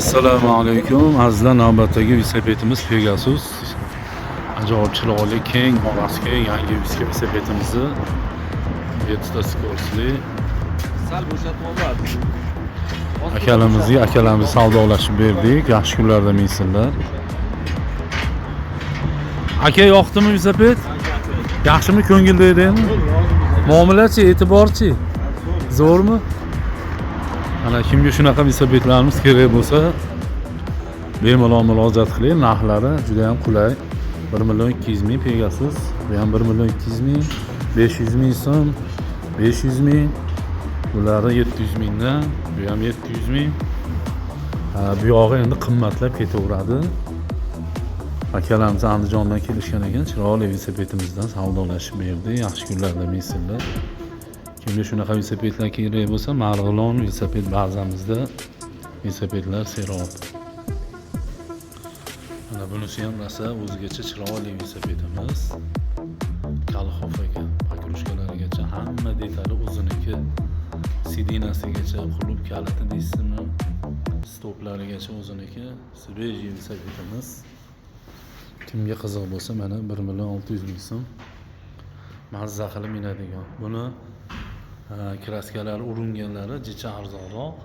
Assalomu alaykum. Azizlar, navbatdagi velosipedimiz Pegasus. Ajoyib chiroyli, keng, orasiga yangi velosipedimizni 7 ta skorsli Sal bo'shatib oladi. akalarimiz savdolashib berdik. Yaxshi kunlarda minsinlar. Aka, yoqdimi velosiped? Yaxshimi, ko'ngilda edimi? Muomalachi, e'tiborchi. Zo'rmi? Ana kimga shunaqa velosipedlarimiz kerak bo'lsa, bemalol murojaat qiling. Narxlari juda ham qulay. 1.200.000 Pegasus, bu ham 1.200.000, 500.000 so'm, 500.000, bularni 700.000 dan, bu ham 700.000. Bu yog'i endi qimmatlab ketaveradi. Akalarimiz Andijondan kelishgan ekan, chiroyli velosipedimizdan savdolashib berdi. Yaxshi kunlarda minsinlar. Kimga shunaqa velosipedlar kerak bo'lsa, Marg'ilon velosiped bazamizda velosipedlar serob. Mana bunisi ham rosa o'zigacha chiroyli velosipedimiz. Kalxof ekan. Pakrushkalarigacha hamma detali o'ziniki. Sidinasigacha, qulub kaliti deysizmi? Stoplarigacha o'ziniki. Svej velosipedimiz. Kimga qiziq bo'lsa, mana 1.600.000 so'm. Mazza qilib minadigan. Buni kraskalari uringanlari jicha arzonroq.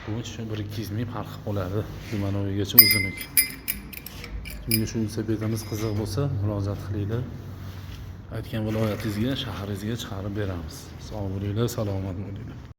Bu 1.200.000 farq bo'ladi. Dumanovigacha o'ziniki. Kimga shu velosipedimiz qiziq bo'lsa, murojaat qilinglar. Aytgan viloyatingizga, shahringizga chiqarib beramiz. Sog' bo'linglar, salomat bo'linglar.